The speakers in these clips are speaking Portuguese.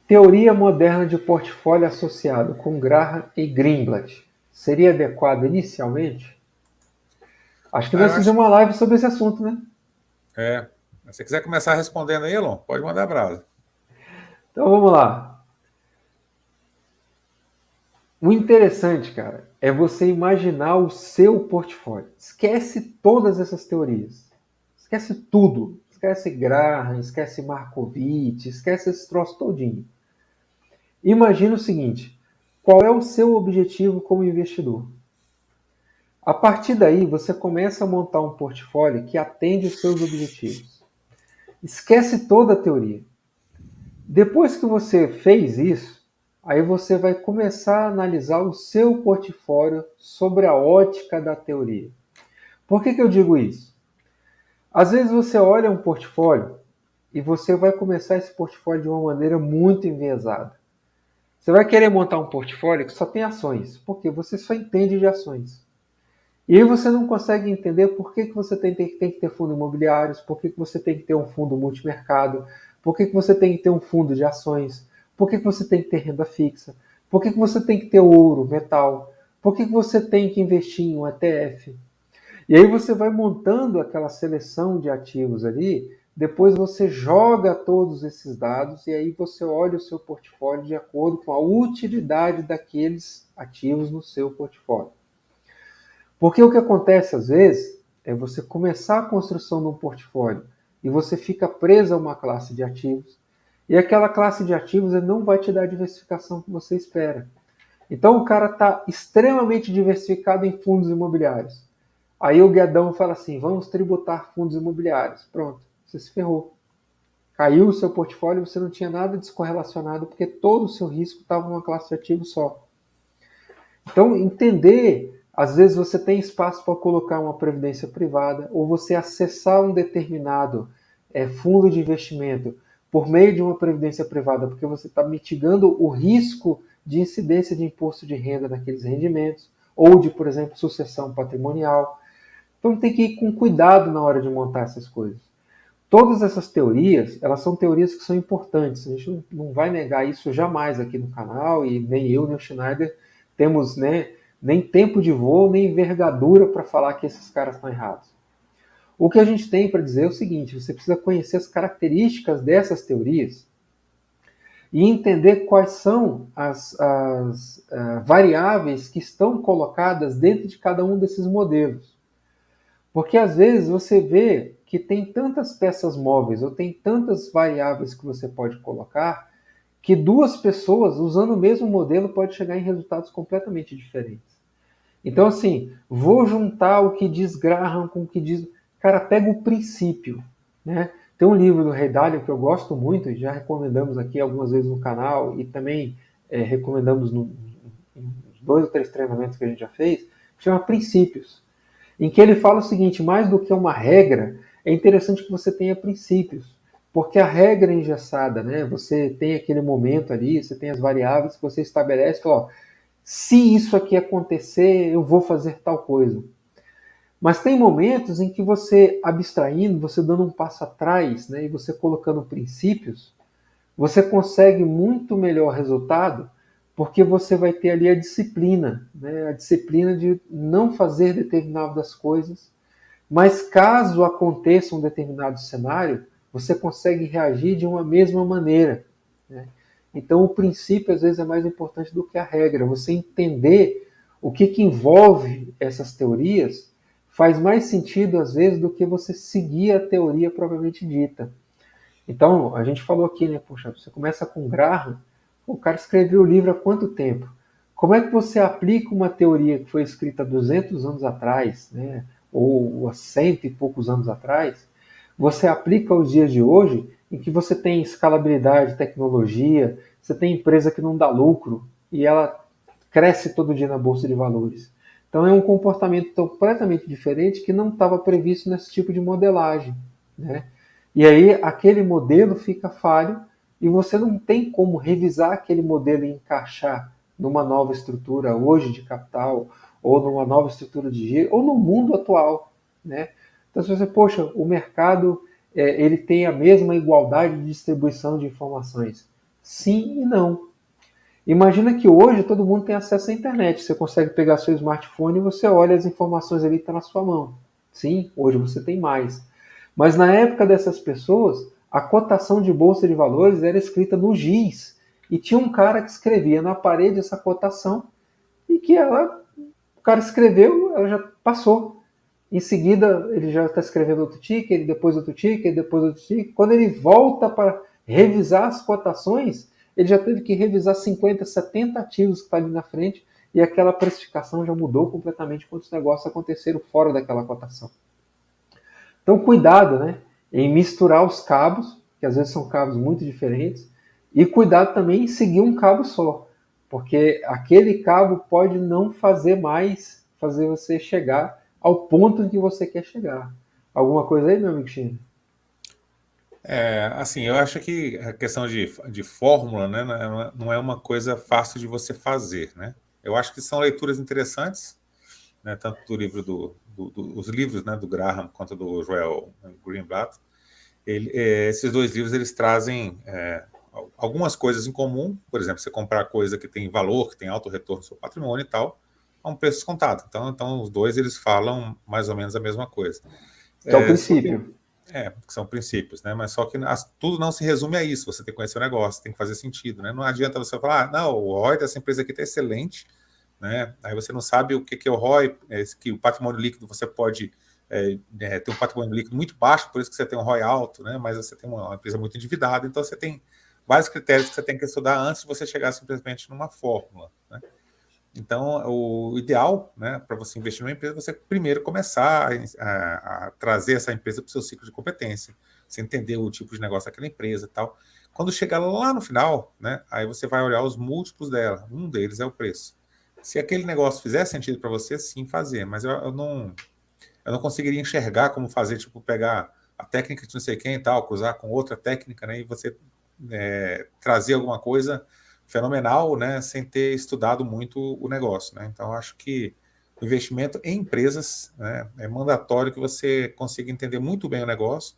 Teoria moderna de portfólio associado com Graham e Greenblatt. Seria adequado inicialmente? Acho que Ah, nós eu acho. fizemos uma live sobre esse assunto, né? É. Se você quiser começar respondendo aí, Elon, pode mandar brasa. Então vamos lá. O interessante, cara, é você imaginar o seu portfólio. Esquece todas essas teorias. Esquece tudo. Esquece Graham, esquece Markovitch, esquece esse troço todinho. Imagina o seguinte: qual é o seu objetivo como investidor? A partir daí, você começa a montar um portfólio que atende os seus objetivos. Esquece toda a teoria. Depois que você fez isso, aí você vai começar a analisar o seu portfólio sobre a ótica da teoria. Por que eu digo isso? Às vezes você olha um portfólio e você vai começar esse portfólio de uma maneira muito enviesada. Você vai querer montar um portfólio que só tem ações, porque você só entende de ações. E aí você não consegue entender por que você tem que ter fundos imobiliários, por que você tem que ter um fundo multimercado, por que você tem que ter um fundo de ações, por que você tem que ter renda fixa, por que você tem que ter ouro, metal, por que você tem que investir em um ETF. E aí você vai montando aquela seleção de ativos ali, depois você joga todos esses dados e aí você olha o seu portfólio de acordo com a utilidade daqueles ativos no seu portfólio. Porque o que acontece às vezes é você começar a construção de um portfólio e você fica preso a uma classe de ativos e aquela classe de ativos não vai te dar a diversificação que você espera. Então o cara está extremamente diversificado em fundos imobiliários. Aí o Guedão fala assim, vamos tributar fundos imobiliários. Pronto, você se ferrou. Caiu o seu portfólio, você não tinha nada descorrelacionado, porque todo o seu risco estava numa classe de ativos só. Então, entender, às vezes você tem espaço para colocar uma previdência privada, ou você acessar um determinado fundo de investimento por meio de uma previdência privada, porque você está mitigando o risco de incidência de imposto de renda naqueles rendimentos, ou de, por exemplo, sucessão patrimonial. Então tem que ir com cuidado na hora de montar essas coisas. Todas essas teorias, elas são teorias que são importantes. A gente não vai negar isso jamais aqui no canal, e nem eu, nem o Schneider temos nem tempo de voo, nem envergadura para falar que esses caras estão errados. O que a gente tem para dizer é o seguinte, você precisa conhecer as características dessas teorias e entender quais são as variáveis que estão colocadas dentro de cada um desses modelos. Porque às vezes você vê que tem tantas peças móveis ou tem tantas variáveis que você pode colocar que duas pessoas usando o mesmo modelo pode chegar em resultados completamente diferentes. Então assim, vou juntar o que diz Graham com o que diz... Cara, pega o princípio, né? Tem um livro do Ray Dalio que eu gosto muito, já recomendamos aqui algumas vezes no canal e também recomendamos nos 2 ou 3 treinamentos que a gente já fez, que chama Princípios, em que ele fala o seguinte, mais do que uma regra, é interessante que você tenha princípios, porque a regra é engessada, né? Você tem aquele momento ali, você tem as variáveis que você estabelece, fala, ó, se isso aqui acontecer, eu vou fazer tal coisa. Mas tem momentos em que você abstraindo, você dando um passo atrás, né, e você colocando princípios, você consegue muito melhor resultado, porque você vai ter ali a disciplina, né? A disciplina de não fazer determinadas coisas, mas caso aconteça um determinado cenário, você consegue reagir de uma mesma maneira, né? Então o princípio às vezes é mais importante do que a regra, você entender o que envolve essas teorias faz mais sentido às vezes do que você seguir a teoria propriamente dita. Então, a gente falou aqui, né, poxa, você começa com Graham, o cara escreveu o livro há quanto tempo? Como é que você aplica uma teoria que foi escrita há 200 anos atrás, né, ou há cento e poucos anos atrás, você aplica aos dias de hoje, em que você tem escalabilidade, tecnologia, você tem empresa que não dá lucro e ela cresce todo dia na bolsa de valores. Então é um comportamento completamente diferente que não estava previsto nesse tipo de modelagem, né? E aí aquele modelo fica falho e você não tem como revisar aquele modelo e encaixar numa nova estrutura hoje de capital, ou numa nova estrutura de giro, ou no mundo atual, né? Então se você, poxa, o mercado ele tem a mesma igualdade de distribuição de informações. Sim e não. Imagina que hoje todo mundo tem acesso à internet. Você consegue pegar seu smartphone e você olha as informações ali que estão na sua mão. Sim, hoje você tem mais. Mas na época dessas pessoas, a cotação de bolsa de valores era escrita no giz. E tinha um cara que escrevia na parede essa cotação e que o cara escreveu, ela já passou. Em seguida, ele já está escrevendo outro ticket, depois outro ticket, depois outro ticket. Quando ele volta para revisar as cotações, ele já teve que revisar 50, 70 ativos que estão ali na frente e aquela precificação já mudou completamente quando os negócios aconteceram fora daquela cotação. Então, cuidado, né, em misturar os cabos, que às vezes são cabos muito diferentes, e cuidado também em seguir um cabo só, porque aquele cabo pode não fazer mais, fazer você chegar ao ponto em que você quer chegar. Alguma coisa aí, meu amigo Chino? Assim, eu acho que a questão de fórmula, né, não é uma coisa fácil de você fazer, né? Eu acho que são leituras interessantes, né, tanto do livro os livros, né, do Graham quanto do Joel Greenblatt. Esses dois livros eles trazem algumas coisas em comum, por exemplo, você comprar coisa que tem valor, que tem alto retorno no seu patrimônio e tal, a um preço descontado. Então os dois eles falam mais ou menos a mesma coisa. Que é o Só que princípio. que são princípios, né? Mas só que tudo não se resume a isso. Você tem que conhecer o negócio, tem que fazer sentido, né? Não adianta você falar, não, o ROI dessa empresa aqui está excelente, né? Aí você não sabe o que é o ROI, que o patrimônio líquido você pode ter um patrimônio líquido muito baixo, por isso que você tem um ROI alto, né? Mas você tem uma empresa muito endividada, então você tem vários critérios que você tem que estudar antes de você chegar simplesmente numa fórmula, né? Então, o ideal, né, para você investir numa empresa, é você primeiro começar a trazer essa empresa para o seu ciclo de competência, você entender o tipo de negócio daquela empresa e tal. Quando chegar lá no final, né, aí você vai olhar os múltiplos dela. Um deles é o preço. Se aquele negócio fizer sentido para você, sim, fazer. Mas eu não conseguiria enxergar como fazer, tipo, pegar a técnica de não sei quem e tal, cruzar com outra técnica, né, e você trazer alguma coisa fenomenal, né, sem ter estudado muito o negócio, né? Então, acho que o investimento em empresas, né, é mandatório que você consiga entender muito bem o negócio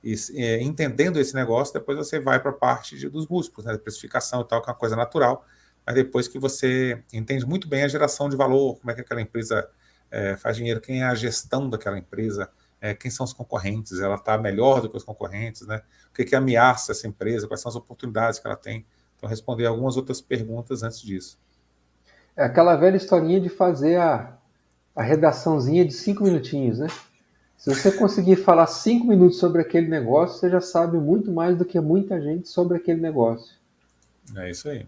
e entendendo esse negócio, depois você vai para a parte dos múltiplos, né, da precificação e tal, que é uma coisa natural, mas depois que você entende muito bem a geração de valor, como é que aquela empresa faz dinheiro, quem é a gestão daquela empresa, quem são os concorrentes, ela está melhor do que os concorrentes, né? O que ameaça essa empresa, quais são as oportunidades que ela tem. Então, responder algumas outras perguntas antes disso. É aquela velha historinha de fazer a redaçãozinha de 5 minutinhos, né? Se você conseguir falar 5 minutos sobre aquele negócio, você já sabe muito mais do que muita gente sobre aquele negócio. É isso aí.